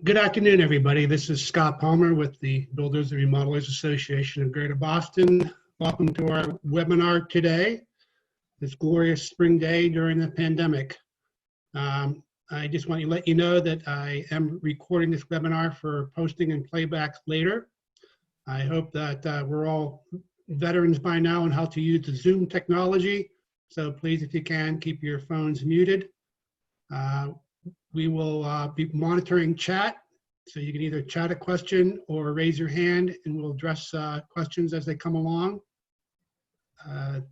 Good afternoon, everybody. This is Scott Palmer with the Builders and Remodelers Association of Greater Boston. Welcome to our webinar today, this glorious spring day during the pandemic. I just want to let you know that I am recording this webinar for posting and playback later. I hope that we're all veterans by now on how to use the Zoom technology. So please, if you can, keep your phones muted. We will be monitoring chat, so you can either chat a question or raise your hand, and we'll address questions as they come along.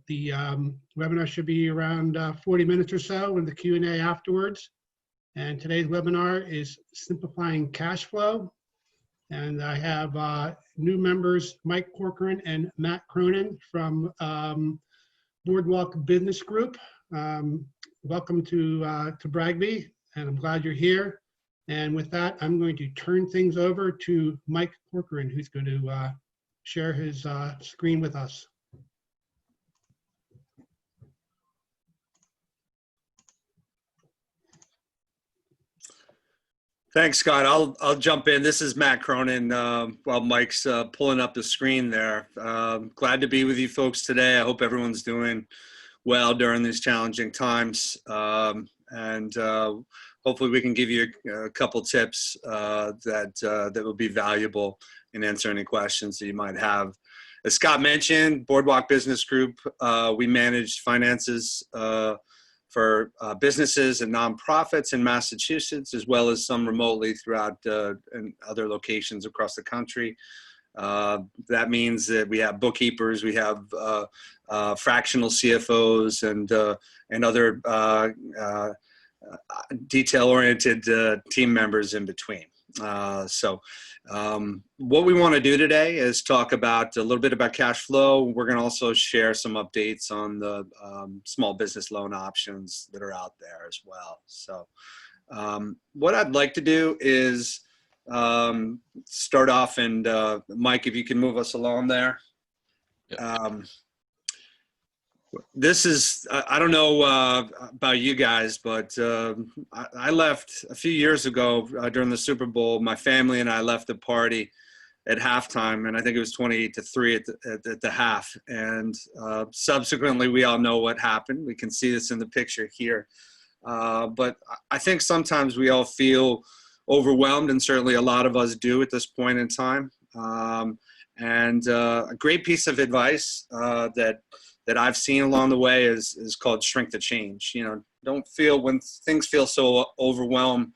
The webinar should be around 40 minutes or so, and the Q&A afterwards. And today's webinar is Simplifying Cash Flow. And I have new members, Mike Corcoran and Matt Cronin from Boardwalk Business Group. Welcome to BRAGB. And I'm glad you're here. And with that, I'm going to turn things over to Mike Corcoran, who's going to share his screen with us. Thanks, Scott. I'll jump in. This is Matt Cronin while Mike's pulling up the screen there. Glad to be with you folks today. I hope everyone's doing well during these challenging times. Hopefully we can give you a couple tips that will be valuable and answer any questions that you might have. As Scott mentioned, Boardwalk Business Group, we manage finances for businesses and nonprofits in Massachusetts, as well as some remotely throughout in other locations across the country. That means that we have bookkeepers, we have fractional CFOs, and other detail-oriented team members in between. What we want to do today is talk about a little bit about cash flow. We're going to also share some updates on the small business loan options that are out there as well. So what I'd like to do is start off, and Mike, if you can move us along there. Yep. This is, I don't know about you guys, but I left a few years ago during the Super Bowl. My family and I left the party at halftime, and I think it was 28-3 at the half. And subsequently, we all know what happened. We can see this in the picture here. But I think sometimes we all feel overwhelmed, and certainly a lot of us do at this point in time. A great piece of advice that I've seen along the way is called shrink the change. You know, don't feel, when things feel so overwhelming,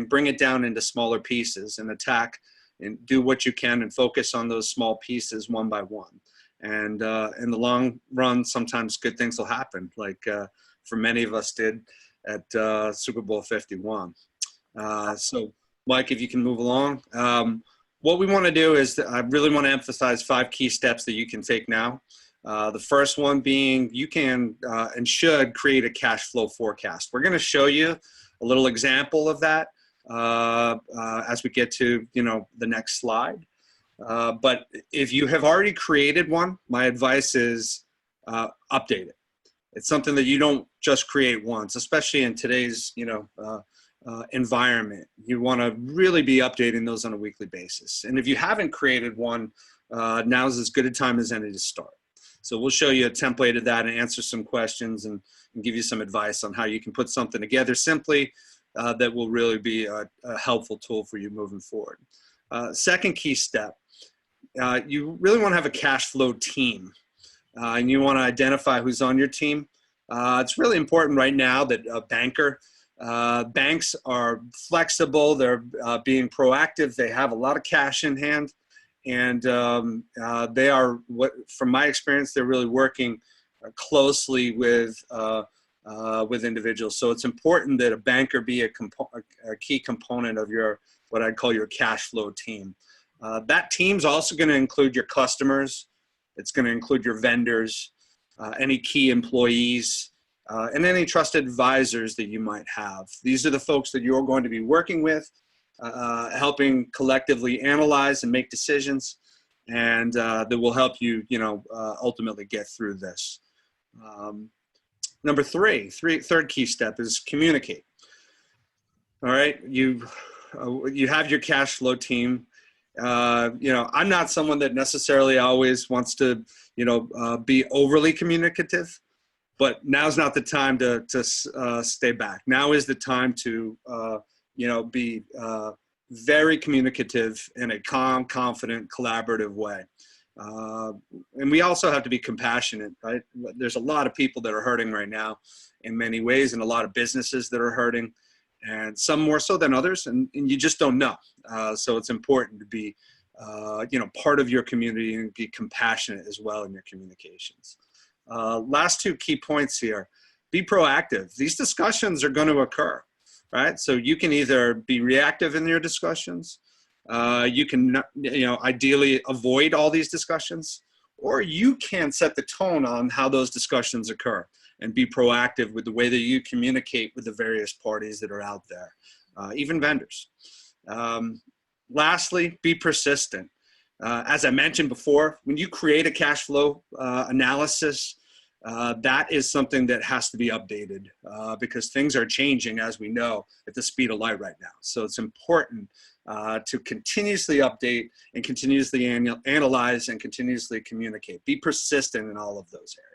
bring it down into smaller pieces and attack and do what you can and focus on those small pieces one by one. And in the long run, sometimes good things will happen, like for many of us did at Super Bowl 51. So Mike, if you can move along. What we want to do is, I really want to emphasize 5 key steps that you can take now. The first one being, you can and should create a cash flow forecast. We're going to show you a little example of that as we get to the next slide. But if you have already created one, my advice is update it. It's something that you don't just create once, especially in today's environment. You want to really be updating those on a weekly basis. And if you haven't created one, now's as good a time as any to start. So we'll show you a template of that and answer some questions and give you some advice on how you can put something together simply that will really be a helpful tool for you moving forward. Second key step, you really want to have a cash flow team, and you want to identify who's on your team. It's really important right now that a banker, banks are flexible, they're being proactive, they have a lot of cash in hand. And they are, from my experience, they're really working closely with individuals. So it's important that a banker be a key component of what I'd call your cash flow team. That team's also going to include your customers. It's going to include your vendors, any key employees, and any trusted advisors that you might have. These are the folks that you're going to be working with, helping collectively analyze and make decisions, and that will help you, ultimately get through this. Number third key step is communicate. All right, you have your cash flow team. I'm not someone that necessarily always wants to, be overly communicative, but now's not the time to stay back. Now is the time to, be very communicative in a calm, confident, collaborative way. And we also have to be compassionate, right? There's a lot of people that are hurting right now in many ways, and a lot of businesses that are hurting, and some more so than others, and you just don't know. So it's important to be, part of your community and be compassionate as well in your communications. Last two key points here: be proactive. These discussions are going to occur, right? So you can either be reactive in your discussions, you can, ideally avoid all these discussions, or you can set the tone on how those discussions occur and be proactive with the way that you communicate with the various parties that are out there, even vendors. Lastly, be persistent. As I mentioned before, when you create a cash flow analysis, that is something that has to be updated because things are changing, as we know, at the speed of light right now. So it's important to continuously update and continuously analyze and continuously communicate. Be persistent in all of those areas.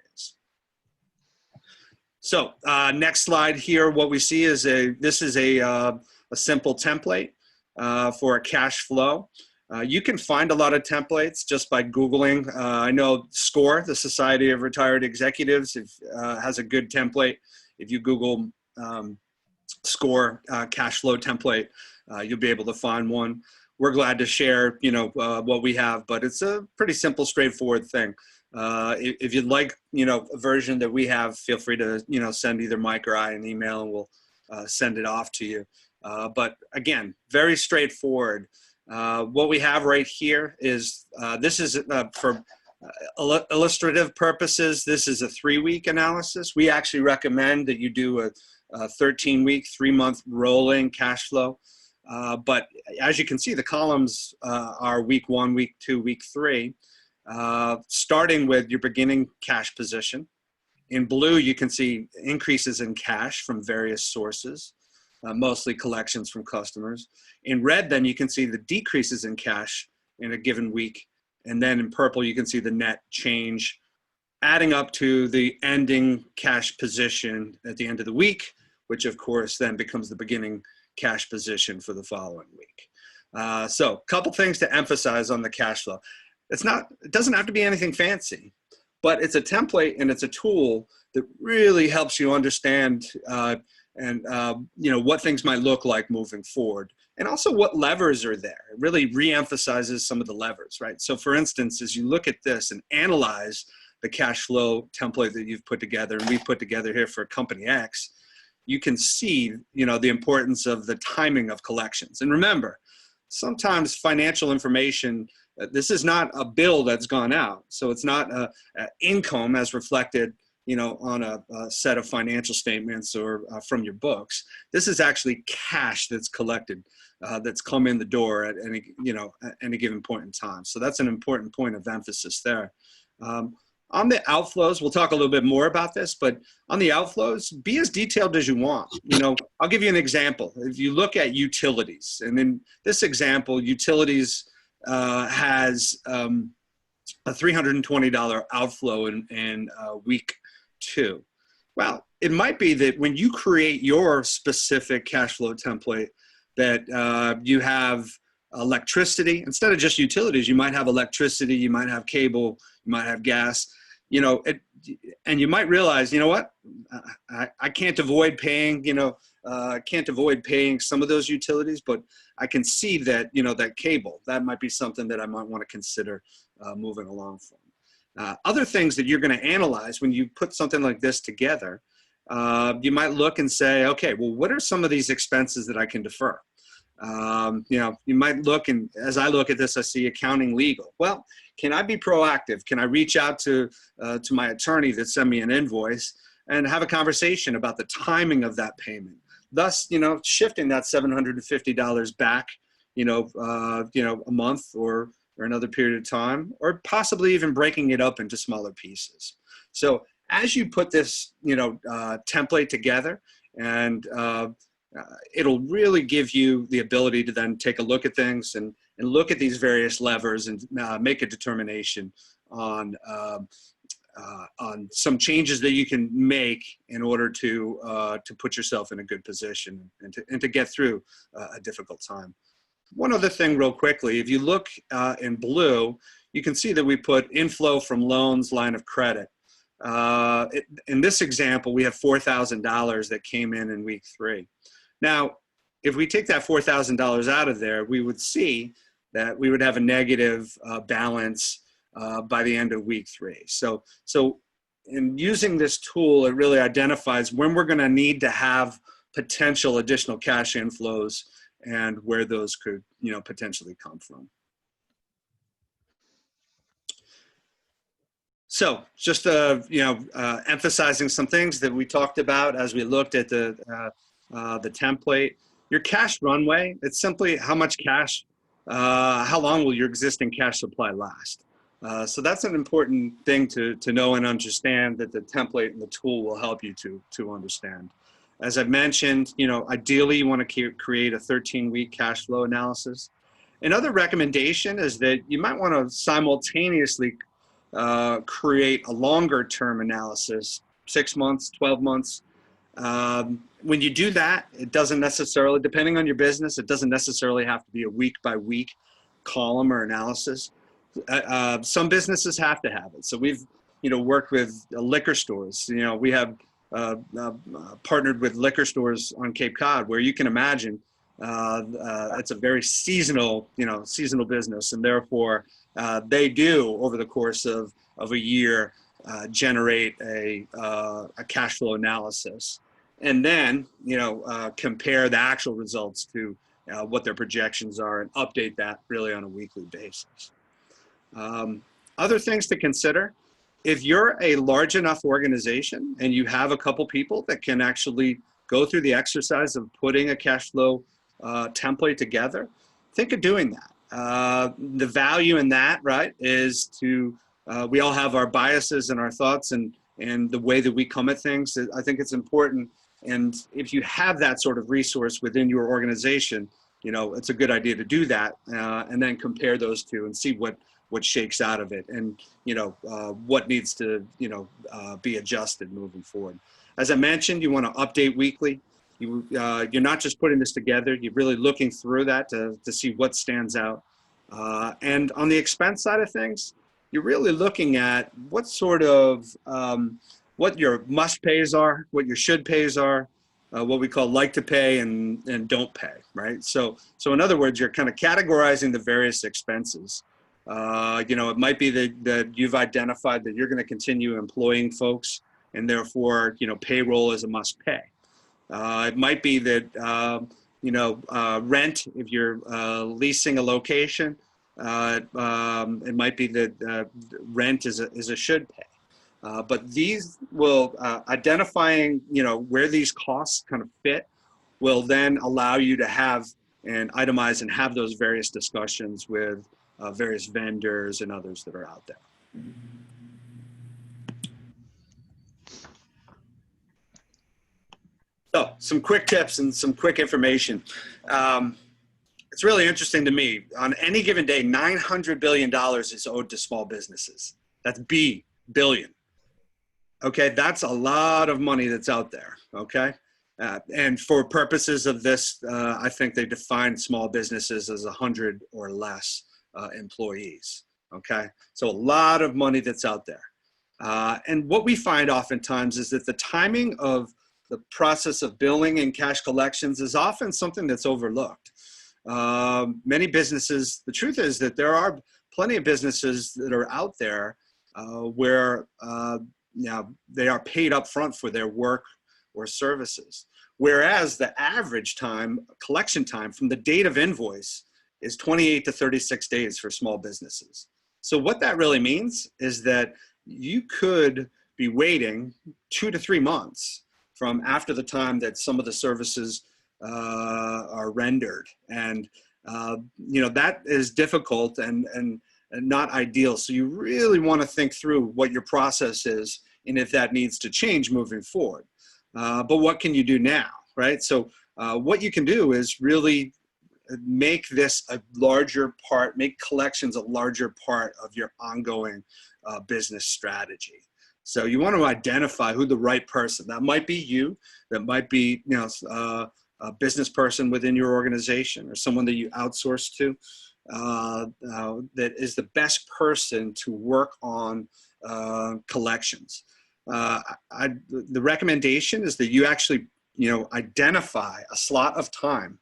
So next slide here, what we see is this is a simple template for a cash flow. You can find a lot of templates just by Googling. I know SCORE, the Society of Retired Executives, has a good template. If you Google SCORE cash flow template, you'll be able to find one. We're glad to share, what we have, but it's a pretty simple, straightforward thing. If you'd like, a version that we have, feel free to, send either Mike or I an email, and we'll send it off to you. But again, very straightforward. What we have right here is, this is for illustrative purposes, this is a 3-week analysis. We actually recommend that you do a 13-week, 3-month rolling cash flow. But as you can see, the columns are week 1, week 2, week 3, starting with your beginning cash position. In blue, you can see increases in cash from various sources. Mostly collections from customers. In red, then you can see the decreases in cash in a given week. And then in purple, you can see the net change adding up to the ending cash position at the end of the week, which of course then becomes the beginning cash position for the following week. So a couple things to emphasize on the cash flow. It doesn't have to be anything fancy, but it's a template and it's a tool that really helps you understand what things might look like moving forward, and also what levers are there. It really re-emphasizes some of the levers, right? So for instance, as you look at this and analyze the cash flow template that you've put together, and we've put together here for Company X, you can see, the importance of the timing of collections. And remember, sometimes financial information, this is not a bill that's gone out. So it's not a income as reflected on a set of financial statements or from your books. This is actually cash that's collected, that's come in the door at any given point in time. So that's an important point of emphasis there. On the outflows, we'll talk a little bit more about this, but on the outflows, be as detailed as you want. I'll give you an example. If you look at utilities, and in this example, utilities has a $320 outflow in week 2. Well, it might be that when you create your specific cash flow template that you have electricity, instead of just utilities, you might have electricity, you might have cable, you might have gas, and you might realize, what, I can't avoid paying, can't avoid paying some of those utilities, but I can see that, that cable, that might be something that I might want to consider moving along from. Other things that you're going to analyze when you put something like this together, you might look and say, okay, well, what are some of these expenses that I can defer? You might look, and as I look at this, I see accounting, legal. Well, can I be proactive? Can I reach out to my attorney that sent me an invoice and have a conversation about the timing of that payment? Thus, shifting that $750 back, a month or another period of time, or possibly even breaking it up into smaller pieces. So as you put this, template together and it'll really give you the ability to then take a look at things and look at these various levers and make a determination on some changes that you can make in order to put yourself in a good position and to get through a difficult time. One other thing real quickly, if you look in blue, you can see that we put inflow from loans, line of credit. In this example, we have $4,000 that came in week 3. Now, if we take that $4,000 out of there, we would see that we would have a negative balance by the end of week 3. So in using this tool, it really identifies when we're going to need to have potential additional cash inflows and where those could, potentially come from. So just, emphasizing some things that we talked about as we looked at the template. Your cash runway, it's simply how much cash, how long will your existing cash supply last? So that's an important thing to know and understand, that the template and the tool will help you to understand. As I mentioned, ideally you want to create a 13-week cash flow analysis. Another recommendation is that you might want to simultaneously create a longer term analysis, 6 months, 12 months. When you do that, it doesn't necessarily, depending on your business, it doesn't necessarily have to be a week by week column or analysis. Some businesses have to have it. So we've, worked with liquor stores. We have partnered with liquor stores on Cape Cod, where you can imagine it's a very seasonal, seasonal business, and therefore they do, over the course of a year, generate a cash flow analysis, and then compare the actual results to what their projections are and update that really on a weekly basis. Other things to consider: if you're a large enough organization and you have a couple people that can actually go through the exercise of putting a cash flow template together, think of doing that. The value in that, right, is to, we all have our biases and our thoughts and the way that we come at things. I think it's important. And if you have that sort of resource within your organization, it's a good idea to do that, and then compare those two and see what shakes out of it, and what needs to be adjusted moving forward. As I mentioned, you want to update weekly. You're not just putting this together, you're really looking through that to see what stands out. And on the expense side of things, you're really looking at what sort of, what your must pays are, what your should pays are, what we call like to pay and don't pay, right? So in other words, you're kind of categorizing the various expenses. It might be that you've identified that you're going to continue employing folks, and therefore, payroll is a must pay. It might be that, rent, if you're leasing a location, it might be that rent is a should pay. But these will, identifying, where these costs kind of fit, will then allow you to have and itemize and have those various discussions with various vendors and others that are out there. So some quick tips and some quick information. It's really interesting to me. On any given day, $900 billion is owed to small businesses. That's billion. Okay, that's a lot of money that's out there, okay? And for purposes of this, I think they define small businesses as 100 or less employees, okay? So a lot of money that's out there. And what we find oftentimes is that the timing of the process of billing and cash collections is often something that's overlooked. Many businesses, the truth is that there are plenty of businesses that are out there where they are paid up front for their work or services. Whereas the average collection time from the date of invoice is 28 to 36 days for small businesses. So what that really means is that you could be waiting 2 to 3 months from after the time that some of the services are rendered. And, that is difficult and not ideal. So you really want to think through what your process is and if that needs to change moving forward. But what can you do now, right? So what you can do is really make this a larger part, make collections a larger part of your ongoing business strategy. So you want to identify who the right person, that might be you, that might be, you know, a business person within your organization or someone that you outsource to, that is the best person to work on collections. The recommendation is that you actually, you know, identify a slot of time.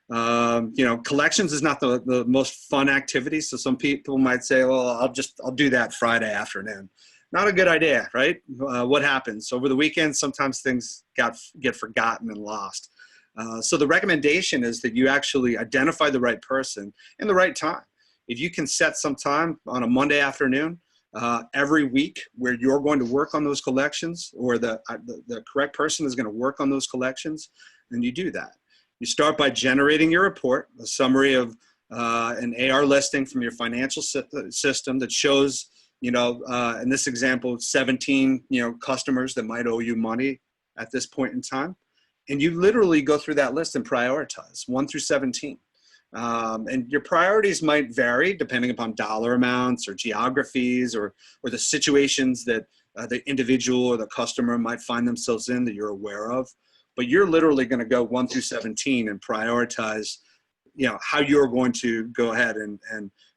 You know, collections is not the most fun activity. So some people might say, well, I'll do that Friday afternoon. Not a good idea, right? What happens over the weekend? Sometimes things get forgotten and lost. So the recommendation is that you actually identify the right person in the right time. If you can set some time on a Monday afternoon every week where you're going to work on those collections, or the correct person is going to work on those collections, then you do that. You start by generating your report, a summary of an AR listing from your financial system that shows, you know, in this example, 17, you know, customers that might owe you money at this point in time. And you literally go through that list and prioritize 1 through 17. And your priorities might vary depending upon dollar amounts or geographies or the situations that the individual or the customer might find themselves in that you're aware of. But you're literally going to go 1 through 17 and prioritize, you know, how you're going to go ahead and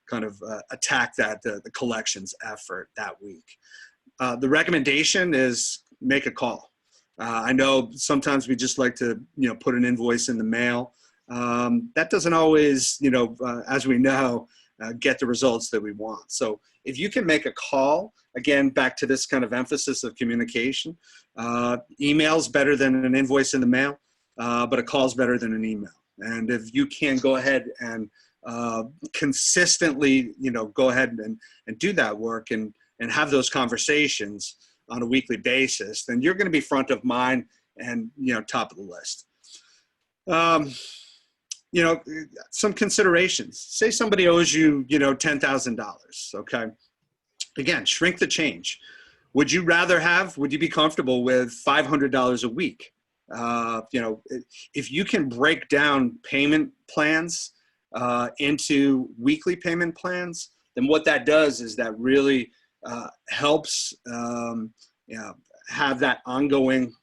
kind of attack the collections effort that week. The recommendation is make a call. I know sometimes we just like to, you know, put an invoice in the mail. That doesn't always, you know, as we know, get the results that we want. So if you can make a call, again, back to this kind of emphasis of communication, email's better than an invoice in the mail, but a call's better than an email. And if you can go ahead and consistently, you know, go ahead and do that work and have those conversations on a weekly basis, then you're going to be front of mind and, you know, top of the list. You know, some considerations. Say somebody owes you, you know, $10,000. Okay. Again, shrink the change. Would you be comfortable with $500 a week? You know, if you can break down payment plans into weekly payment plans, then what that does is that really helps you know, have that ongoing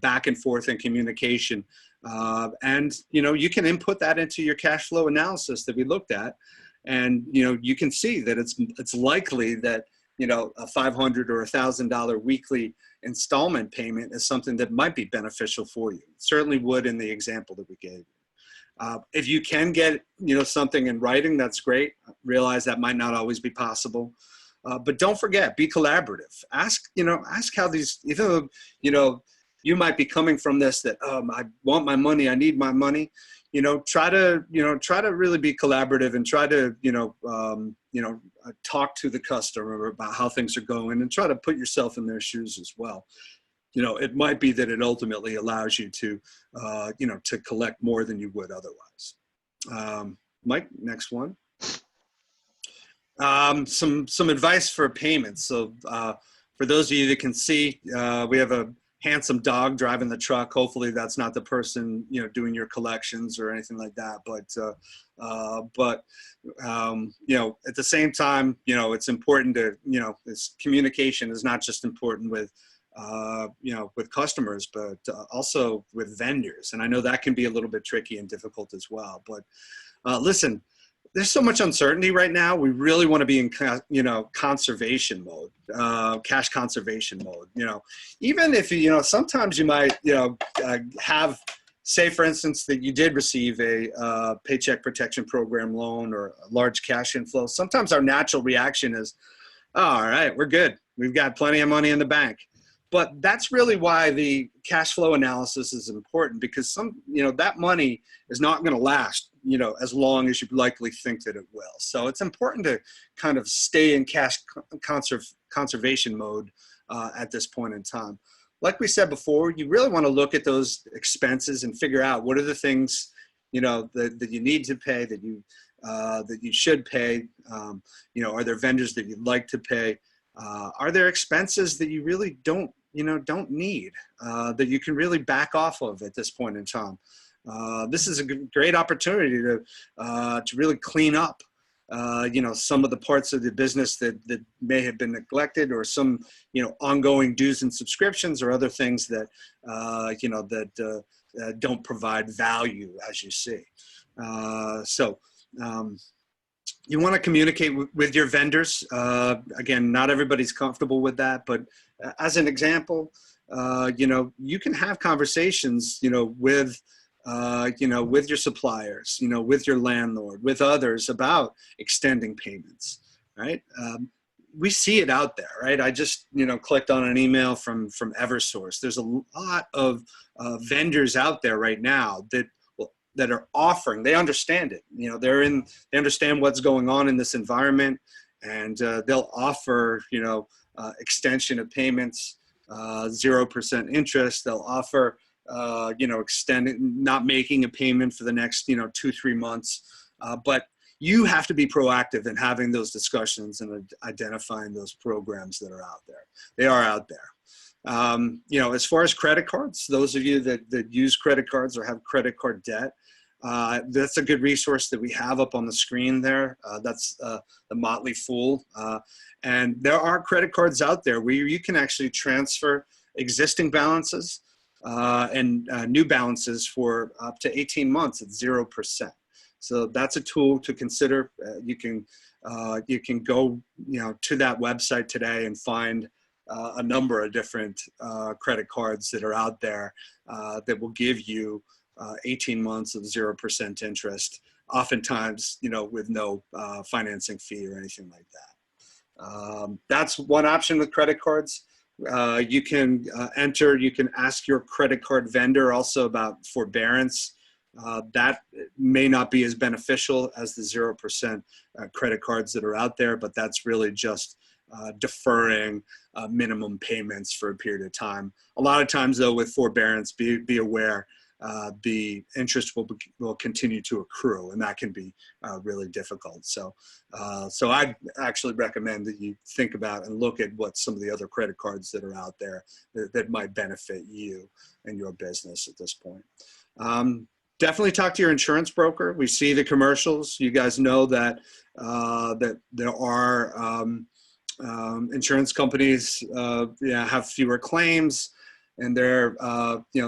back and forth and communication. And, you know, you can input that into your cash flow analysis that we looked at. And, you know, you can see that it's likely that, you know, a $500 or $1,000 weekly installment payment is something that might be beneficial for you. It certainly would in the example that we gave you. If you can get, you know, something in writing, that's great. Realize that might not always be possible. But don't forget, be collaborative. Ask how these, even though, you know, you might be coming from this that, I want my money, I need my money, you know, try to really be collaborative and try to, talk to the customer about how things are going and try to put yourself in their shoes as well. You know, it might be that it ultimately allows you to, to collect more than you would otherwise. Mike, next one. Some advice for payments. So for those of you that can see, we have a handsome dog driving the truck. Hopefully that's not the person, you know, doing your collections or anything like that. But you know, at the same time, you know, it's important to, you know, this communication is not just important with, with customers, but also with vendors. And I know that can be a little bit tricky and difficult as well. But listen, there's so much uncertainty right now. We really want to be in, conservation mode, cash conservation mode. You know, even if, you know, sometimes you might, have, say, for instance, that you did receive a Paycheck Protection Program loan or a large cash inflow. Sometimes our natural reaction is, oh, all right, we're good. We've got plenty of money in the bank. But that's really why the cash flow analysis is important, because that money is not going to last, you know, as long as you likely think that it will. So it's important to kind of stay in cash conservation mode at this point in time. Like we said before, you really want to look at those expenses and figure out what are the things, you know, that you need to pay, that you should pay. Are there vendors that you'd like to pay? Are there expenses that you really don't need, that you can really back off of at this point in time? this is a great opportunity to really clean up, some of the parts of the business that may have been neglected, or some, ongoing dues and subscriptions, or other things that, don't provide value, as you see. You want to communicate with your vendors. Again, not everybody's comfortable with that, but as an example, you can have conversations, with your suppliers, with your landlord, with others, about extending payments, right? We see it out there, right? I just, clicked on an email from Eversource. There's a lot of vendors out there right now that are offering. They understand it. They understand what's going on in this environment, and they'll offer, extension of payments, 0% interest. They'll offer, extending, not making a payment for the next, 2-3 months. But you have to be proactive in having those discussions and identifying those programs that are out there. They are out there. As far as credit cards, those of you that use credit cards or have credit card debt, that's a good resource that we have up on the screen there. That's the Motley Fool. And there are credit cards out there where you can actually transfer existing balances and new balances for up to 18 months at 0%. So that's a tool to consider. You can go to that website today and find a number of different credit cards that are out there that will give you 18 months of 0% interest, oftentimes with no financing fee or anything like that. That's one option with credit cards. You can you can ask your credit card vendor also about forbearance. That may not be as beneficial as the 0% credit cards that are out there, but that's really just deferring minimum payments for a period of time. A lot of times, though, with forbearance, be aware the interest will continue to accrue, and that can be really difficult. So I'd actually recommend that you think about and look at what some of the other credit cards that are out there that might benefit you and your business at this point. Definitely talk to your insurance broker. We see the commercials. You guys know that that there are insurance companies have fewer claims, and they're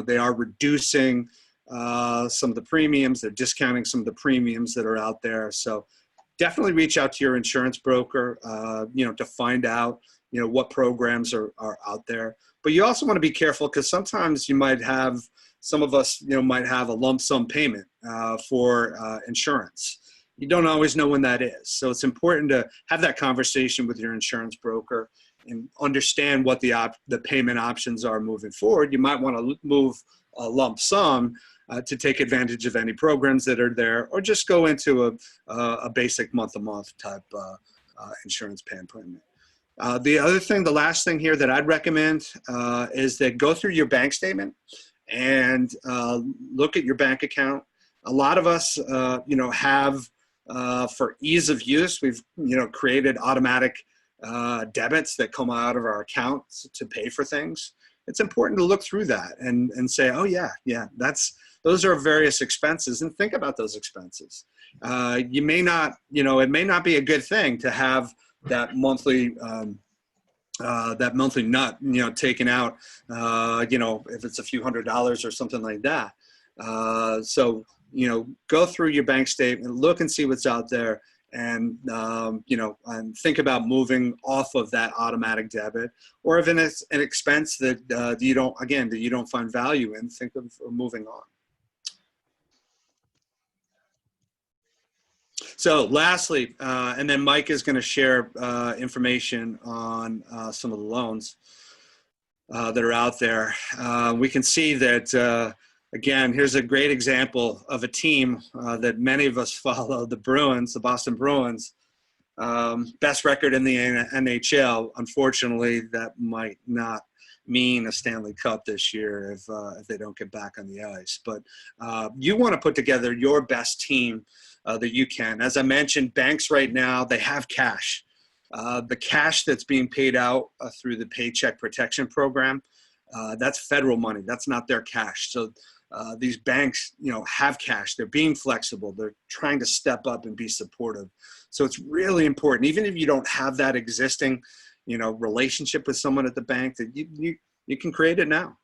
they are reducing some of the premiums. They're discounting some of the premiums that are out there. So definitely reach out to your insurance broker to find out what programs are out there. But you also want to be careful, because sometimes you might have, some of us might have a lump sum payment for insurance. You don't always know when that is. So it's important to have that conversation with your insurance broker and understand what the payment options are moving forward. You might want to move a lump sum to take advantage of any programs that are there, or just go into a basic month-to-month type insurance payment. The last thing here that I'd recommend is that go through your bank statement and look at your bank account. A lot of us, have, for ease of use, we've, created automatic debits that come out of our accounts to pay for things. It's important to look through that and say, oh yeah, those are various expenses, and think about those expenses. You may not, it may not be a good thing to have that monthly nut, taken out, if it's a few $100s or something like that. So, go through your bank statement, look and see what's out there, and, and think about moving off of that automatic debit, or if it's an expense that you don't find value in, think of moving on. So lastly, and then Mike is going to share information on some of the loans that are out there. We can see that, again, here's a great example of a team that many of us follow, the Bruins, the Boston Bruins. Best record in the NHL. Unfortunately, that might not mean a Stanley Cup this year if they don't get back on the ice. But you want to put together your best team that you can. As I mentioned, banks right now, they have cash. The cash that's being paid out through the Paycheck Protection Program, that's federal money. That's not their cash. So these banks, have cash. They're being flexible. They're trying to step up and be supportive. So it's really important, even if you don't have that existing, relationship with someone at the bank, that you can create it now.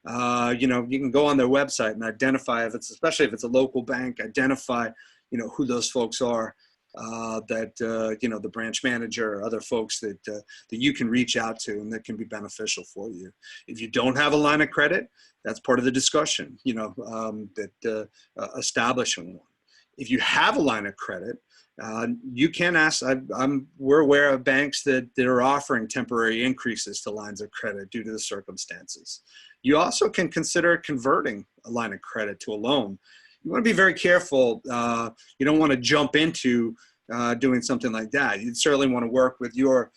You can go on their website and identify, especially if it's a local bank, identify, who those folks are, the branch manager or other folks that you can reach out to and that can be beneficial for you. If you don't have a line of credit, that's part of the discussion, establishing one. If you have a line of credit, you can ask. We're aware of banks that are offering temporary increases to lines of credit due to the circumstances. You also can consider converting a line of credit to a loan. You want to be very careful. You don't want to jump into doing something like that. You'd certainly want to work with your,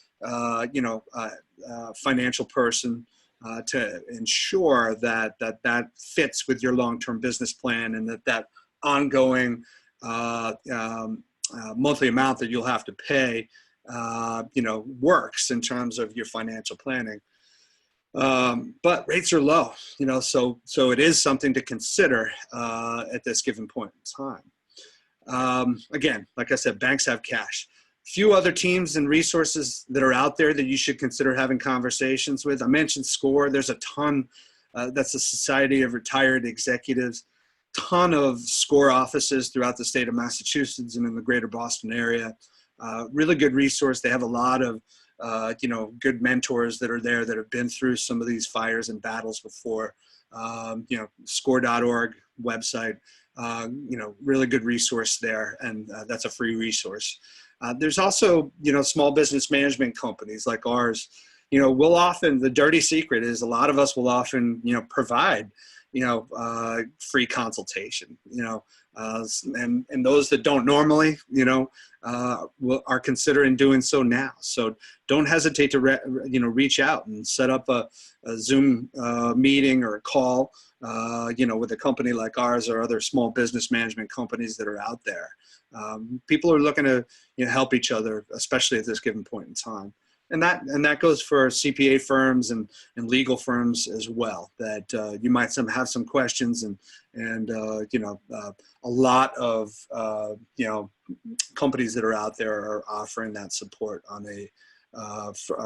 financial person to ensure that fits with your long-term business plan, and that ongoing monthly amount that you'll have to pay, works in terms of your financial planning. But rates are low, so it is something to consider at this given point in time. Again, like I said, banks have cash. Few other teams and resources that are out there that you should consider having conversations with. I mentioned SCORE. There's a ton. That's the Society of Retired Executives. Ton of SCORE offices throughout the state of Massachusetts and in the greater Boston area. Really good resource. They have a lot of good mentors that are there that have been through some of these fires and battles before. Score.org website, really good resource there, and that's a free resource. There's also, small business management companies like ours. We'll often, the dirty secret is a lot of us will often, provide, free consultation, and those that don't normally, are considering doing so now. So don't hesitate to, reach out and set up a Zoom meeting or a call, with a company like ours or other small business management companies that are out there. People are looking to help each other, especially at this given point in time. And that goes for CPA firms and legal firms as well, that you might have some questions, and a lot of companies that are out there are offering that support on a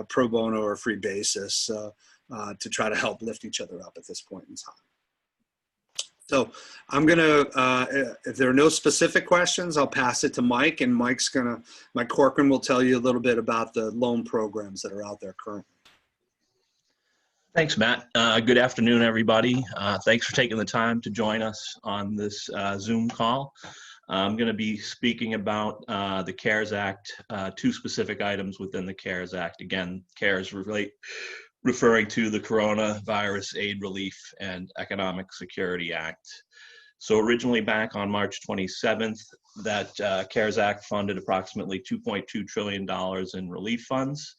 pro bono or free basis to try to help lift each other up at this point in time. So I'm gonna, if there are no specific questions, I'll pass it to Mike, and Mike Corcoran will tell you a little bit about the loan programs that are out there currently. Thanks, Matt. Good afternoon, everybody. Thanks for taking the time to join us on this Zoom call. I'm going to be speaking about the CARES Act, two specific items within the CARES Act. Again, CARES referring to the Coronavirus Aid, Relief, and Economic Security Act. So originally back on March 27th, that CARES Act funded approximately $2.2 trillion in relief funds.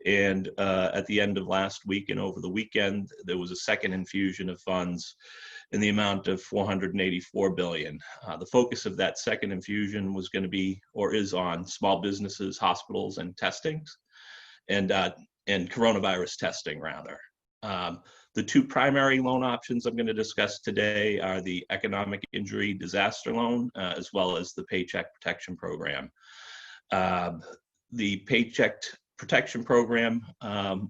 And at the end of last week and over the weekend, there was a second infusion of funds in the amount of $484 billion. The focus of that second infusion was going to be, or is, on small businesses, hospitals, and testings, and coronavirus testing, rather. The two primary loan options I'm going to discuss today are the Economic Injury Disaster Loan, as well as the Paycheck Protection Program. The Paycheck Protection Program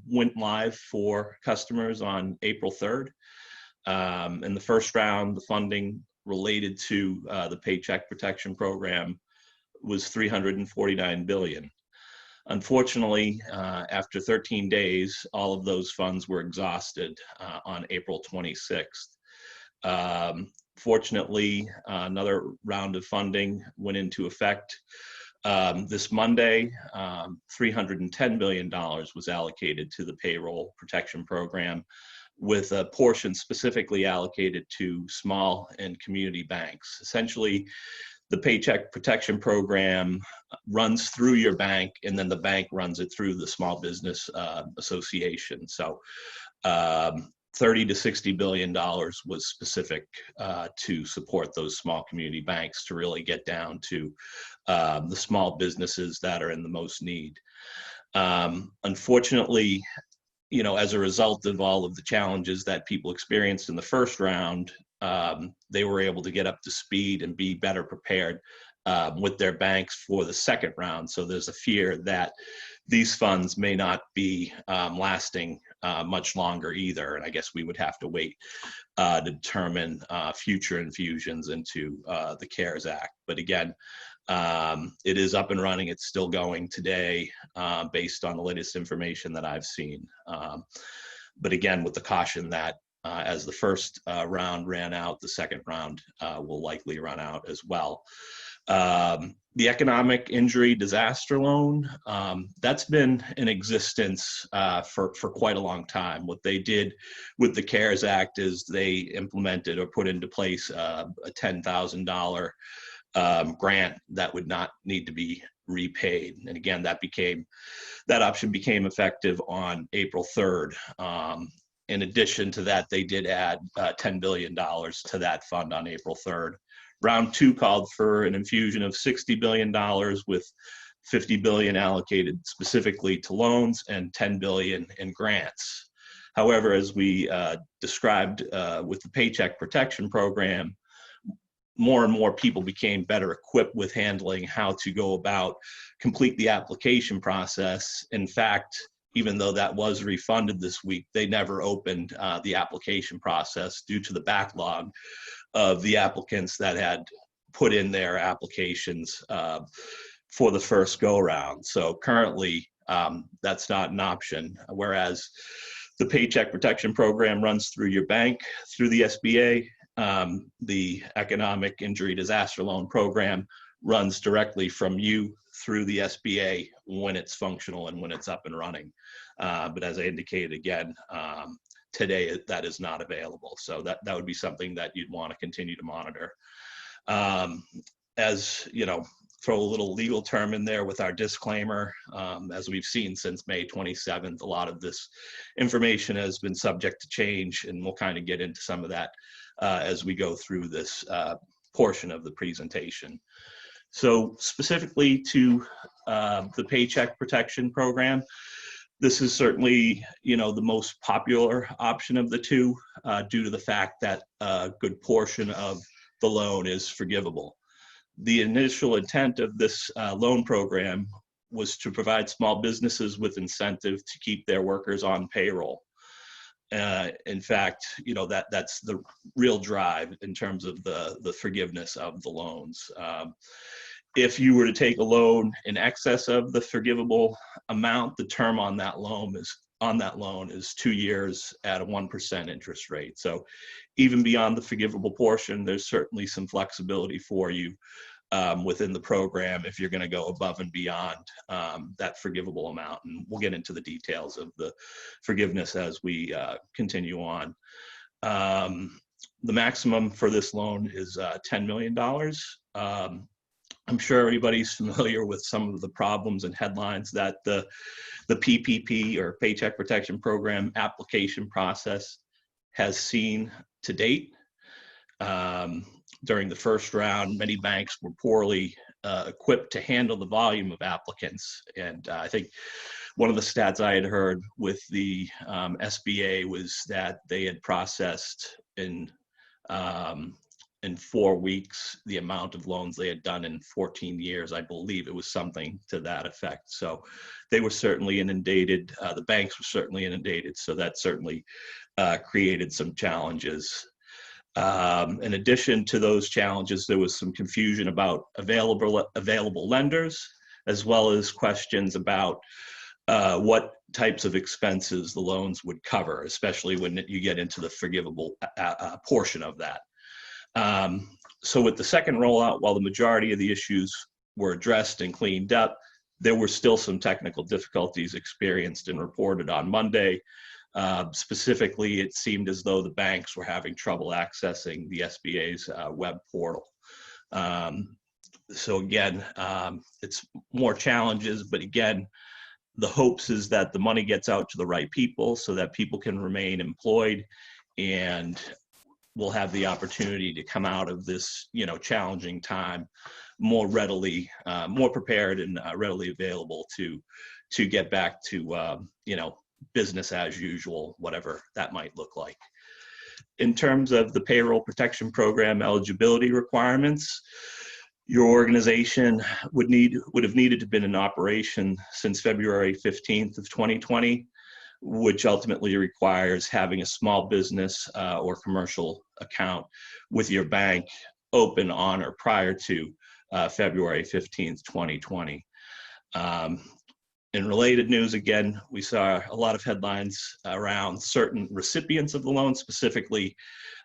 went live for customers on April 3rd. In the first round, the funding related to the Paycheck Protection Program was $349 billion. Unfortunately, after 13 days, all of those funds were exhausted on April 26th. Fortunately, another round of funding went into effect this Monday. $310 billion was allocated to the Payroll Protection Program, with a portion specifically allocated to small and community banks. Essentially, the Paycheck Protection Program runs through your bank, and then the bank runs it through the Small Business Association. So $30 to $60 billion was specific to support those small community banks to really get down to the small businesses that are in the most need. Unfortunately, as a result of all of the challenges that people experienced in the first round, they were able to get up to speed and be better prepared with their banks for the second round. So there's a fear that these funds may not be lasting much longer either. And I guess we would have to wait to determine future infusions into the CARES Act. But again, it is up and running. It's still going today based on the latest information that I've seen. But again, with the caution that as the first round ran out, the second round will likely run out as well. The economic injury disaster loan, that's been in existence for quite a long time. What they did with the CARES Act is they implemented or put into place a $10,000 grant that would not need to be repaid. And again, that option became effective on April 3rd. In addition to that, they did add $10 billion to that fund on April 3rd. Round two called for an infusion of $60 billion with $50 billion allocated specifically to loans and $10 billion in grants. However, as we described with the Paycheck Protection Program, more and more people became better equipped with handling how to go about complete the application process. In fact, even though that was refunded this week, they never opened the application process due to the backlog of the applicants that had put in their applications for the first go round. So currently, that's not an option. Whereas the Paycheck Protection Program runs through your bank, through the SBA, the Economic Injury Disaster Loan Program runs directly from you through the SBA when it's functional and when it's up and running. But as I indicated again, today that is not available. So that would be something that you'd want to continue to monitor. As you know, throw a little legal term in there with our disclaimer. As we've seen since May 27th, a lot of this information has been subject to change, and we'll kind of get into some of that as we go through this portion of the presentation. So specifically to the Paycheck Protection Program, this is certainly, you know, the most popular option of the two due to the fact that a good portion of the loan is forgivable. The initial intent of this loan program was to provide small businesses with incentive to keep their workers on payroll. In fact, you know, that's the real drive in terms of the forgiveness of the loans. If you were to take a loan in excess of the forgivable amount, the term on that loan is 2 years at a 1% interest rate. So even beyond the forgivable portion, there's certainly some flexibility for you within the program if you're going to go above and beyond that forgivable amount. And we'll get into the details of the forgiveness as we continue on. The maximum for this loan is $10 million. I'm sure everybody's familiar with some of the problems and headlines that the PPP or Paycheck Protection Program application process has seen to date. During the first round, many banks were poorly equipped to handle the volume of applicants. And I think one of the stats I had heard with the SBA was that they had processed in 4 weeks the amount of loans they had done in 14 years. I believe it was something to that effect. So they were certainly inundated. The banks were certainly inundated. So that certainly created some challenges. In addition to those challenges, there was some confusion about available lenders, as well as questions about what types of expenses the loans would cover, especially when you get into the forgivable portion of that. So with the second rollout, while the majority of the issues were addressed and cleaned up, there were still some technical difficulties experienced and reported on Monday. Specifically, it seemed as though the banks were having trouble accessing the SBA's web portal. So again, it's more challenges, but again, the hopes is that the money gets out to the right people so that people can remain employed and we'll have the opportunity to come out of this, you know, challenging time more readily, more prepared and readily available to get back to, you know, business as usual, whatever that might look like. in terms of the payroll protection program eligibility requirements, your organization would have needed to have been in operation since February 15th of 2020, which ultimately requires having a small business or commercial account with your bank open on or prior to February 15th, 2020. In related news, again, we saw a lot of headlines around certain recipients of the loan, specifically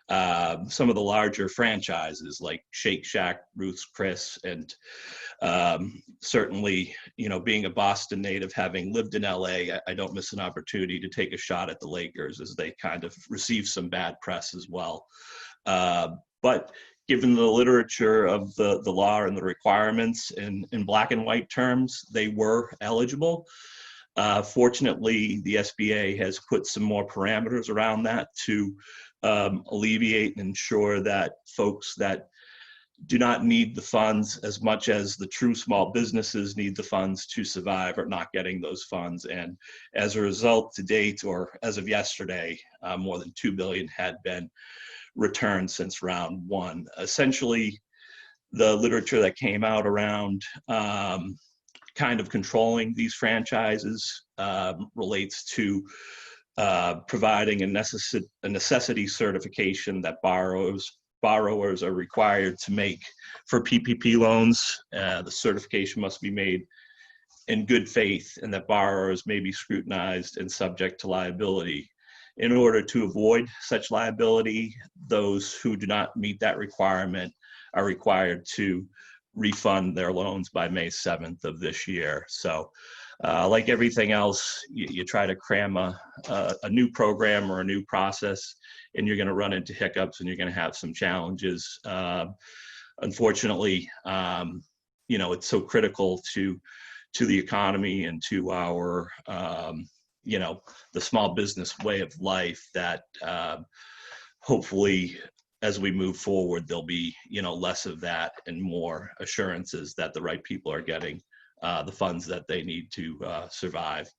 some of the larger franchises like Shake Shack, Ruth's Chris, and certainly, being a Boston native, having lived in LA, I don't miss an opportunity to take a shot at the Lakers, as they kind of receive some bad press as well. But given the literature of the law and the requirements in black and white terms, they were eligible. Fortunately, the SBA has put some more parameters around that to alleviate and ensure that folks that do not need the funds as much as the true small businesses need the funds to survive are not getting those funds. And as a result, to date, or as of yesterday, more than $2 billion had been returned since round one. Essentially, the literature that came out around kind of controlling these franchises relates to providing a necessity certification that borrowers are required to make for PPP loans. The certification must be made in good faith, and that borrowers may be scrutinized and subject to liability. In order to avoid such liability, those who do not meet that requirement are required to refund their loans by May 7th of this year. So like everything else, you try to cram a new program or a new process, and you're going to run into hiccups and you're going to have some challenges. Unfortunately, it's so critical to the economy and to our the small business way of life that hopefully as we move forward, there'll be, less of that and more assurances that the right people are getting the funds that they need to survive.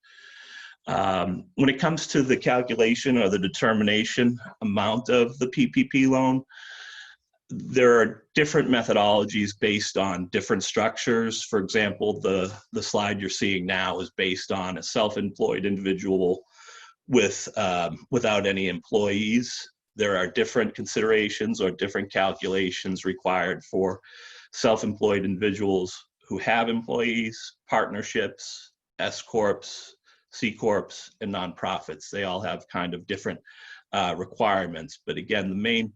When it comes to the calculation or the determination amount of the PPP loan, there are different methodologies based on different structures. For example, the slide you're seeing now is based on a self-employed individual without any employees. There are different considerations or different calculations required for self-employed individuals who have employees, partnerships, S corps, C corps, and nonprofits. They all have kind of different requirements. But again, the main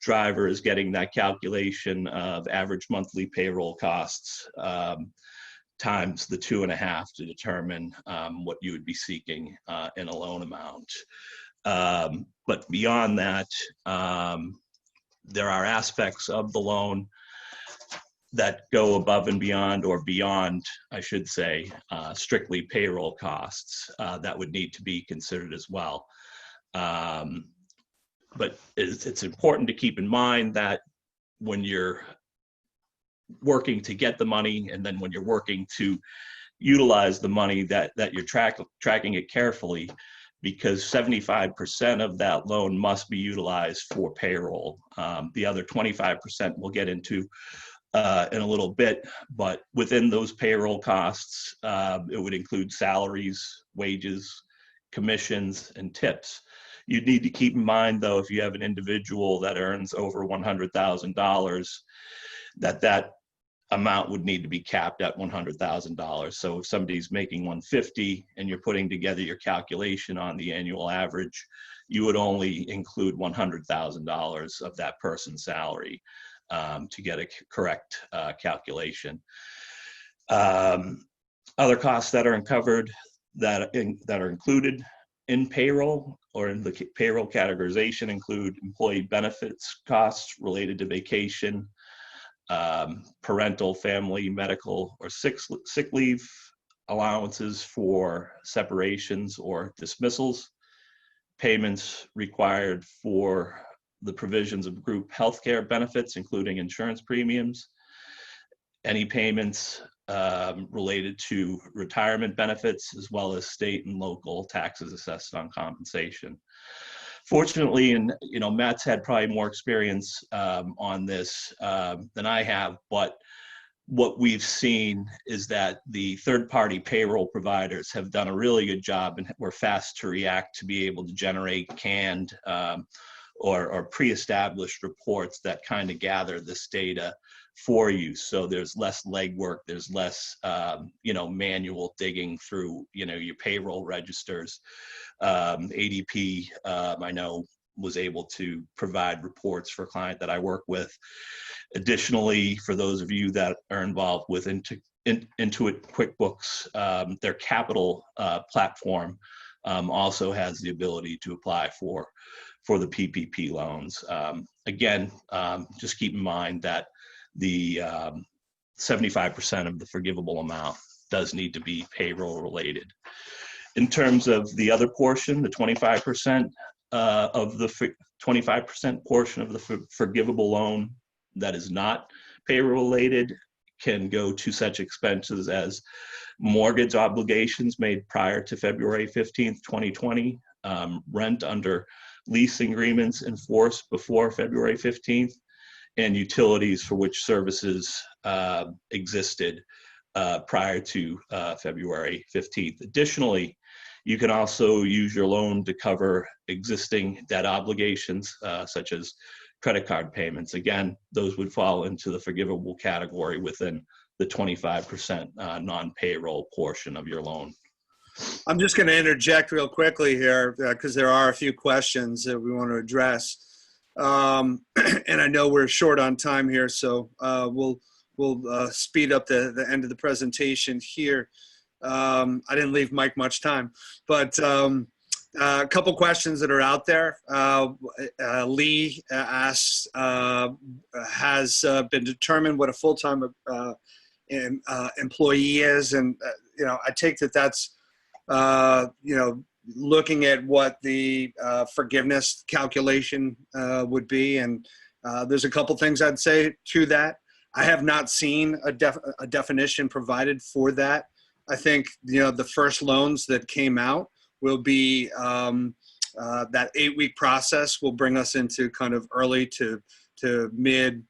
driver is getting that calculation of average monthly payroll costs times the 2.5 to determine what you would be seeking in a loan amount. But beyond that, there are aspects of the loan that go above and beyond, or beyond, I should say, strictly payroll costs that would need to be considered as well. But it's important to keep in mind that when you're working to get the money, and then when you're working to utilize the money, that you're tracking it carefully, because 75% of that loan must be utilized for payroll. The other 25% we'll get into in a little bit, but within those payroll costs, it would include salaries, wages, commissions, and tips. You need to keep in mind, though, if you have an individual that earns over $100,000, that amount would need to be capped at $100,000. So if somebody's making $150,000 and you're putting together your calculation on the annual average, you would only include $100,000 of that person's salary to get a correct calculation. Other costs that are uncovered that are included in payroll or in the payroll categorization include employee benefits costs related to vacation, parental, family, medical, or sick leave, allowances for separations or dismissals, payments required for the provisions of group healthcare benefits, including insurance premiums, any payments related to retirement benefits, as well as state and local taxes assessed on compensation. Fortunately, and Matt's had probably more experience on this than I have, but what we've seen is that the third-party payroll providers have done a really good job, and we're fast to react to be able to generate canned or pre-established reports that kind of gather this data for you. So there's less legwork, there's less manual digging through your payroll registers. ADP, I know, was able to provide reports for a client that I work with. Additionally, for those of you that are involved with Intuit QuickBooks, their capital platform also has the ability to apply for the PPP loans. Again, just keep in mind that the 75% of the forgivable amount does need to be payroll related. In terms of the other portion, the 25% of the 25% portion of the forgivable loan that is not payroll related can go to such expenses as mortgage obligations made prior to February 15th, 2020, rent under lease agreements enforced before February 15th, and utilities for which services existed prior to February 15th. Additionally, you can also use your loan to cover existing debt obligations, such as credit card payments. Again, those would fall into the forgivable category within the 25% non-payroll portion of your loan. I'm just going to interject real quickly here because there are a few questions that we want to address. And I know we're short on time here, so we'll speed up the end of the presentation here. I didn't leave Mike much time, but a couple questions that are out there. Lee asks, has been determined what a full-time employee is? And, I take that that's, looking at what the forgiveness calculation would be. And there's a couple things I'd say to that. I have not seen a definition provided for that. I think, the first loans that came out will be that 8-week process will bring us into kind of early to mid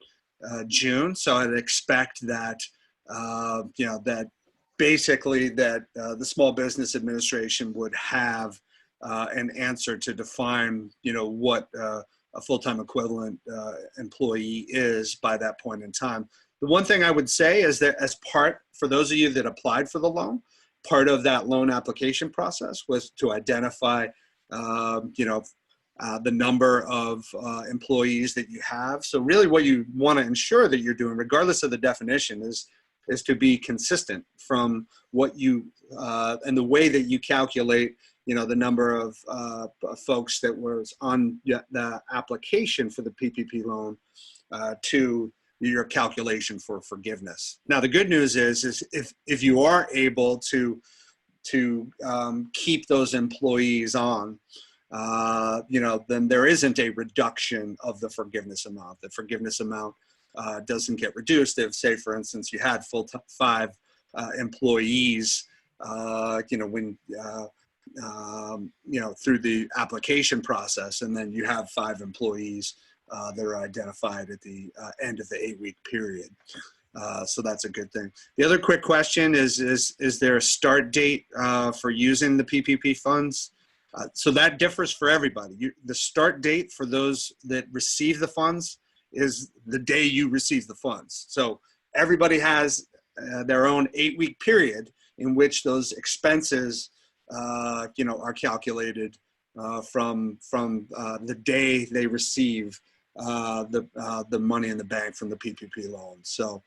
June. So I'd expect that, that basically that the Small Business Administration would have an answer to define, what a full-time equivalent employee is by that point in time. The one thing I would say is that for those of you that applied for the loan, part of that loan application process was to identify, the number of employees that you have. So really what you want to ensure that you're doing, regardless of the definition, is to be consistent from what you, and the way that you calculate, the number of folks that was on the application for the PPP loan to your calculation for forgiveness. Now, the good news is if you are able to keep those employees on, then there isn't a reduction of the forgiveness amount. The forgiveness amount doesn't get reduced. If, say, for instance, you had 5 employees, when through the application process, and then you have 5 employees that are identified at the end of the 8-week period. So that's a good thing. The other quick question is there a start date for using the PPP funds? So that differs for everybody. The start date for those that receive the funds is the day you receive the funds. So everybody has their own 8-week period in which those expenses, are calculated from the day they receive the money in the bank from the PPP loan. So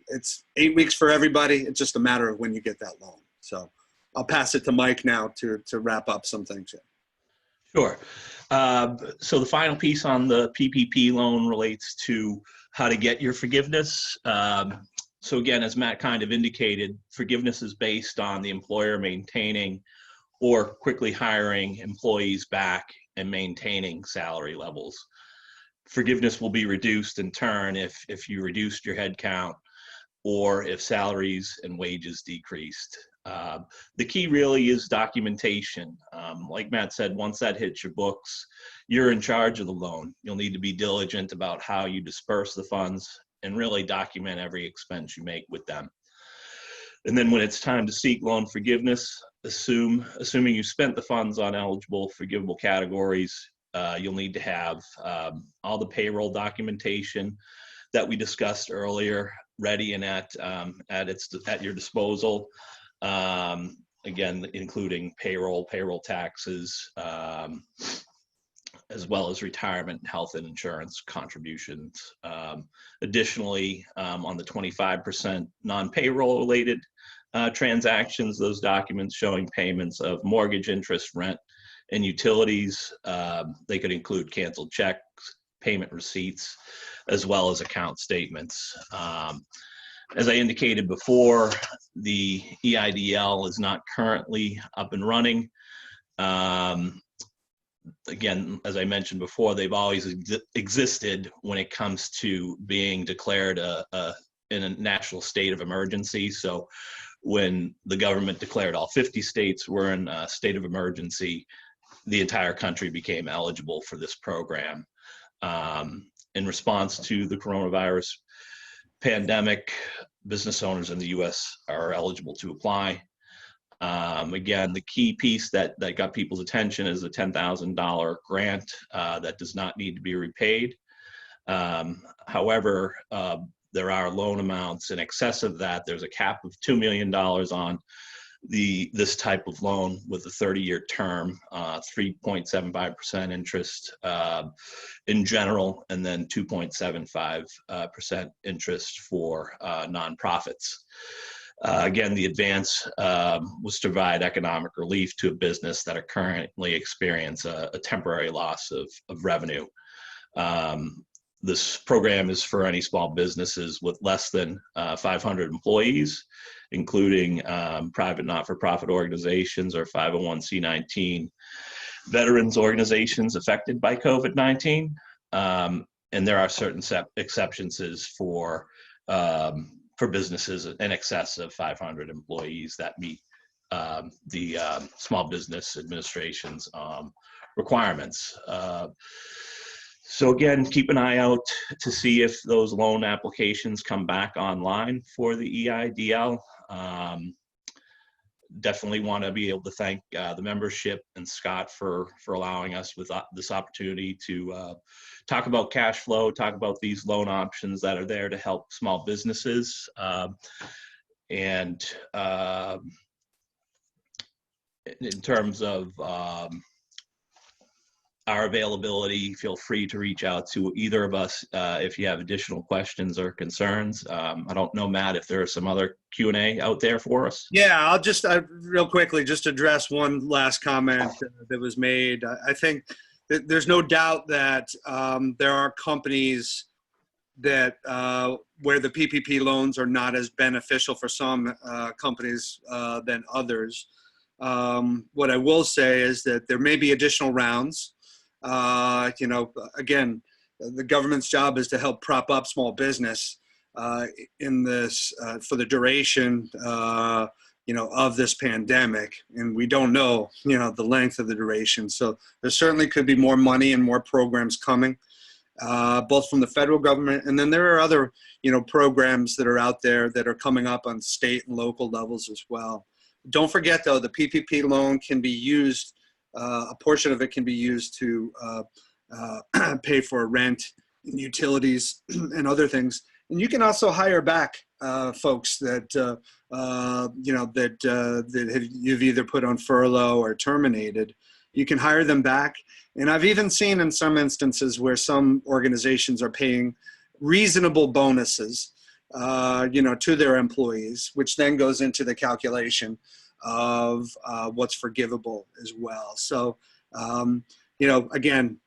it's 8 weeks for everybody. It's just a matter of when you get that loan. So I'll pass it to Mike now to wrap up some things here. Sure. So the final piece on the PPP loan relates to how to get your forgiveness. So again, as Matt kind of indicated, forgiveness is based on the employer maintaining or quickly hiring employees back and maintaining salary levels. Forgiveness will be reduced in turn if you reduced your headcount or if salaries and wages decreased. The key really is documentation. Like Matt said, once that hits your books, you're in charge of the loan. You'll need to be diligent about how you disperse the funds and really document every expense you make with them. And then when it's time to seek loan forgiveness, assuming you spent the funds on eligible forgivable categories, you'll need to have all the payroll documentation that we discussed earlier ready and at your disposal. Again, including payroll taxes, as well as retirement, health, and insurance contributions. Additionally, on the 25% non-payroll related transactions, those documents showing payments of mortgage, interest, rent, and utilities, they could include canceled checks, payment receipts, as well as account statements. As I indicated before, the EIDL is not currently up and running. Again, as I mentioned before, they've always existed when it comes to being declared in a national state of emergency. So when the government declared all 50 states were in a state of emergency, the entire country became eligible for this program. In response to the coronavirus pandemic, business owners in the U.S. are eligible to apply. Again, the key piece that got people's attention is the $10,000 grant that does not need to be repaid. However, there are loan amounts in excess of that. There's a cap of $2 million on this type of loan with a 30-year term, 3.75% interest in general, and then 2.75% interest for nonprofits. Again, the advance was to provide economic relief to a business that are currently experience a temporary loss of revenue. This program is for any small businesses with less than 500 employees, including private not-for-profit organizations or 501c19 veterans organizations affected by COVID-19. And there are certain exceptions for businesses in excess of 500 employees that meet the Small Business Administration's requirements. So again, keep an eye out to see if those loan applications come back online for the EIDL. Definitely want to be able to thank the membership and Scott for allowing us with this opportunity to talk about cash flow, talk about these loan options that are there to help small businesses. In terms of our availability, feel free to reach out to either of us if you have additional questions or concerns. I don't know, Matt, if there are some other Q&A out there for us. Yeah, I'll just real quickly just address one last comment that was made. I think that there's no doubt that there are companies that where the PPP loans are not as beneficial for some companies than others. What I will say is that there may be additional rounds. Again, the government's job is to help prop up small business in this for the duration, of this pandemic, and we don't know, the length of the duration. So there certainly could be more money and more programs coming, both from the federal government, and then there are other, programs that are out there that are coming up on state and local levels as well. Don't forget, though, the PPP loan can be used. A portion of it can be used to pay for rent, and utilities, and other things. And you can also hire back folks that you've either put on furlough or terminated. You can hire them back. And I've even seen in some instances where some organizations are paying reasonable bonuses, to their employees, which then goes into the calculation of what's forgivable as well. So, again,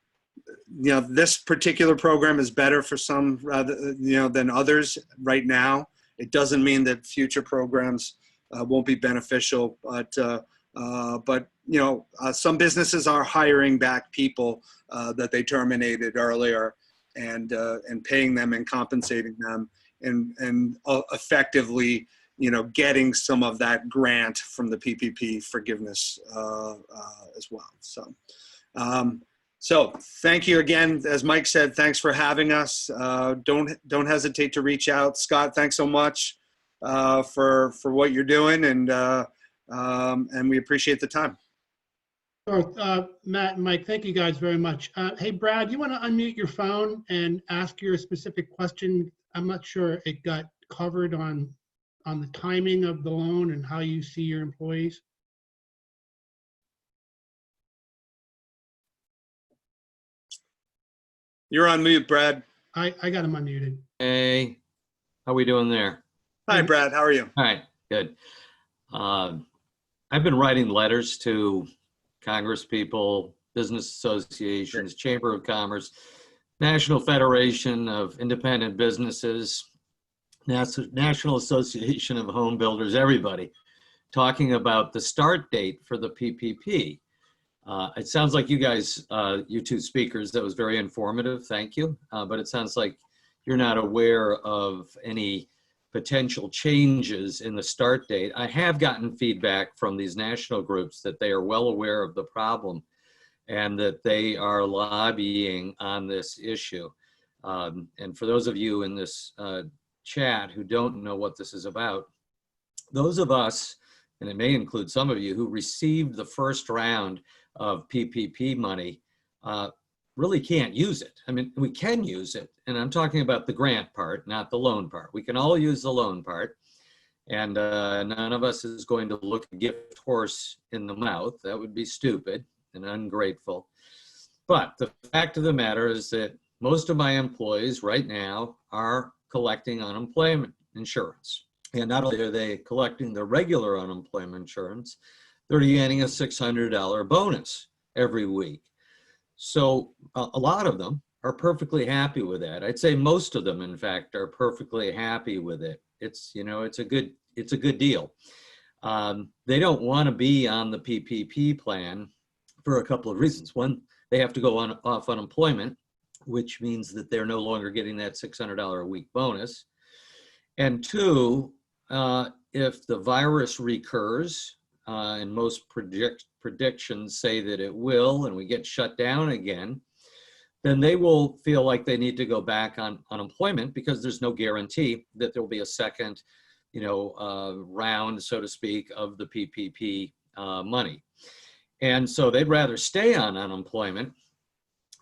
this particular program is better for some rather, than others right now. It doesn't mean that future programs won't be beneficial, but some businesses are hiring back people that they terminated earlier and paying them and compensating them and effectively getting some of that grant from the PPP forgiveness as well. So thank you again. As Mike said, thanks for having us. Don't hesitate to reach out. Scott, thanks so much for what you're doing, and we appreciate the time. Sure. Matt and Mike, thank you guys very much. Hey, Brad, you want to unmute your phone and ask your specific question? I'm not sure it got covered on the timing of the loan and how you see your employees. You're on mute, Brad. I got him unmuted. Hey, how we doing there? Hi, Brad. How are you? All right, good. I've been writing letters to Congress people, business associations, Chamber of Commerce, National Federation of Independent Businesses, National Association of Home Builders, everybody, talking about the start date for the PPP. It sounds like you guys, you two speakers, that was very informative. Thank you. But it sounds like you're not aware of any potential changes in the start date. I have gotten feedback from these national groups that they are well aware of the problem and that they are lobbying on this issue. And for those of you in this chat who don't know what this is about, those of us, and it may include some of you, who received the first round of PPP money really can't use it. I mean, we can use it, and I'm talking about the grant part, not the loan part. We can all use the loan part, and none of us is going to look a gift horse in the mouth. That would be stupid and ungrateful. But the fact of the matter is that most of my employees right now are collecting unemployment insurance. And not only are they collecting the regular unemployment insurance, they're getting a $600 bonus every week. So a lot of them are perfectly happy with that. I'd say most of them, in fact, are perfectly happy with it. It's, it's a good deal. They don't want to be on the PPP plan for a couple of reasons. One, they have to go off unemployment, which means that they're no longer getting that $600 a week bonus. And two, if the virus recurs, and most predictions say that it will, and we get shut down again, then they will feel like they need to go back on unemployment because there's no guarantee that there'll be a second, round, so to speak, of the PPP money. And so they'd rather stay on unemployment.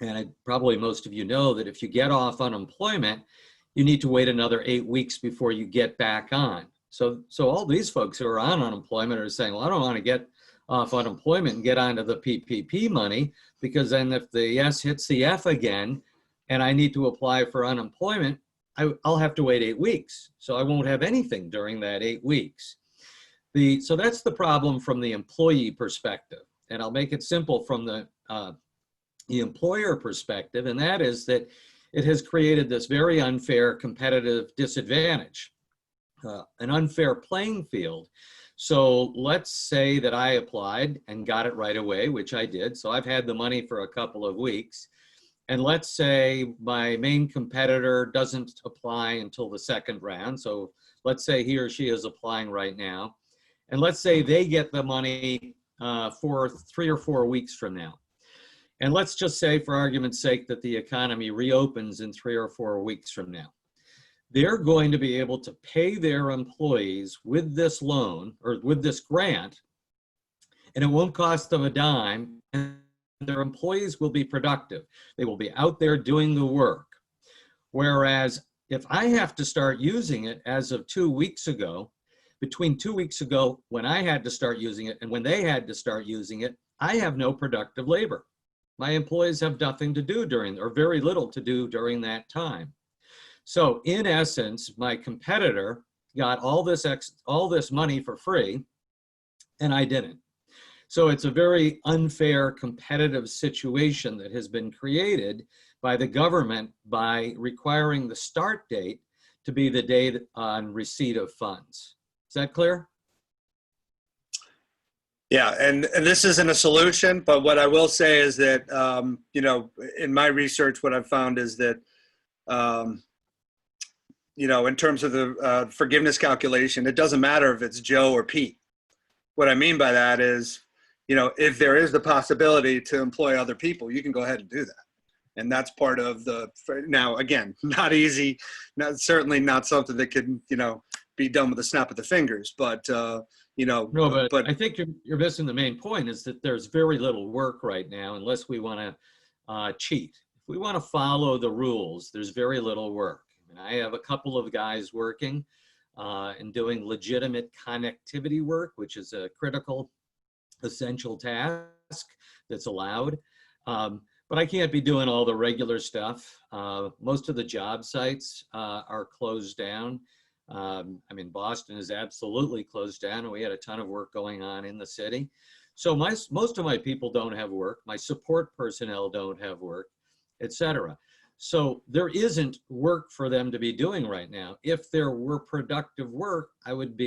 And probably most of you know that if you get off unemployment, you need to wait another 8 weeks before you get back on. So all these folks who are on unemployment are saying, well, I don't want to get off unemployment and get onto the PPP money, because then if the S hits the F again and I need to apply for unemployment, I'll have to wait 8 weeks. So I won't have anything during that 8 weeks. So that's the problem from the employee perspective. And I'll make it simple from the employer perspective, and that is that it has created this very unfair competitive disadvantage. An unfair playing field. So let's say that I applied and got it right away, which I did. So I've had the money for a couple of weeks. And let's say my main competitor doesn't apply until the second round. So let's say he or she is applying right now. And let's say they get the money for 3 or 4 weeks from now. And let's just say, for argument's sake, that the economy reopens in 3 or 4 weeks from now. They're going to be able to pay their employees with this loan or with this grant, and it won't cost them a dime, and their employees will be productive. They will be out there doing the work. Whereas if I have to start using it as of 2 weeks ago, between 2 weeks ago when I had to start using it and when they had to start using it, I have no productive labor. My employees have nothing to do or very little to do during that time. So in essence, my competitor got all this money for free, and I didn't. So it's a very unfair competitive situation that has been created by the government by requiring the start date to be the date on receipt of funds. Is that clear? Yeah, and this isn't a solution, but what I will say is that, in my research, what I've found is that, in terms of the forgiveness calculation, it doesn't matter if it's Joe or Pete. What I mean by that is, if there is the possibility to employ other people, you can go ahead and do that. And that's part of now, again, not easy, certainly not something that could, be done with a snap of the fingers, but, No, but I think you're missing the main point is that there's very little work right now unless we want to cheat. If we want to follow the rules, there's very little work. I mean, I have a couple of guys working and doing legitimate connectivity work, which is a critical, essential task that's allowed. But I can't be doing all the regular stuff. Most of the job sites are closed down. Boston is absolutely closed down, and we had a ton of work going on in the city. So most of my people don't have work. My support personnel don't have work, etc. So there isn't work for them to be doing right now. If there were productive work, I would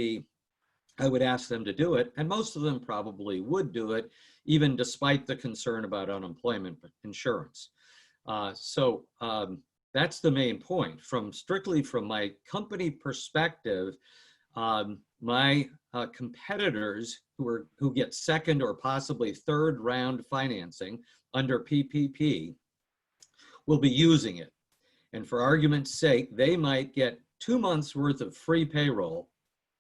ask them to do it, and most of them probably would do it, even despite the concern about unemployment insurance. That's the main point. Strictly from my company perspective, my competitors who get second or possibly third round financing under PPP will be using it. And for argument's sake, they might get 2 months worth of free payroll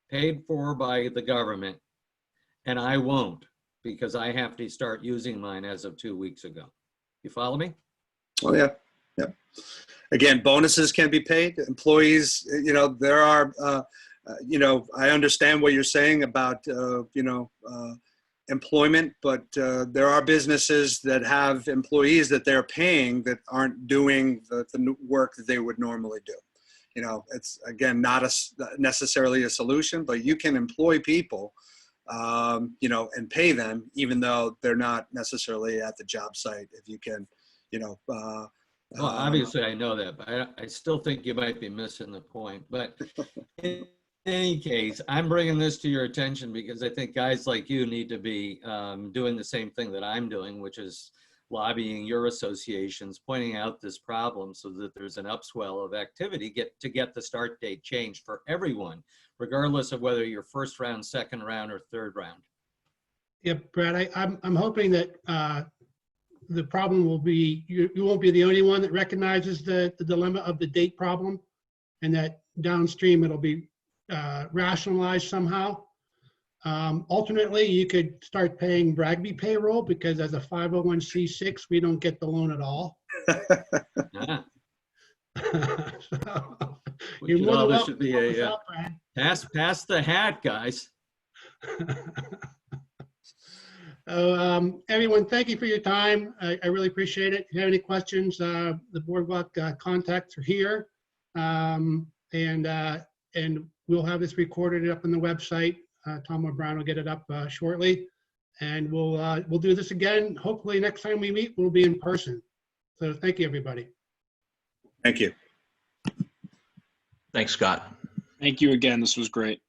paid for by the government, and I won't, because I have to start using mine as of 2 weeks ago. You follow me? Oh, yeah. Yeah. Again, bonuses can be paid. Employees, there are, I understand what you're saying about, employment, but there are businesses that have employees that they're paying that aren't doing the work that they would normally do. It's, again, not necessarily a solution, but you can employ people, and pay them even though they're not necessarily at the job site. If you can, well, obviously I know that, but I still think you might be missing the point. But in any case, I'm bringing this to your attention because I think guys like you need to be doing the same thing that I'm doing, which is lobbying your associations, pointing out this problem so that there's an upswell of activity to get the start date changed for everyone, regardless of whether you're first round, second round, or third round. Yeah, Brad, I'm hoping that the problem will be, you won't be the only one that recognizes the dilemma of the date problem, and that downstream it'll be rationalized somehow. Alternately, you could start paying BRAGB payroll, because as a 501c6, we don't get the loan at all. Yeah. So, you're more than welcome should be to help us a out, Brad. pass the hat, guys. Everyone, thank you for your time. I really appreciate it. If you have any questions, the Boardwalk contacts are here. And we'll have this recorded up on the website. Tom O'Brien will get it up shortly. And we'll do this again. Hopefully next time we meet, we'll be in person. So thank you, everybody. Thank you. Thanks, Scott. Thank you again. This was great.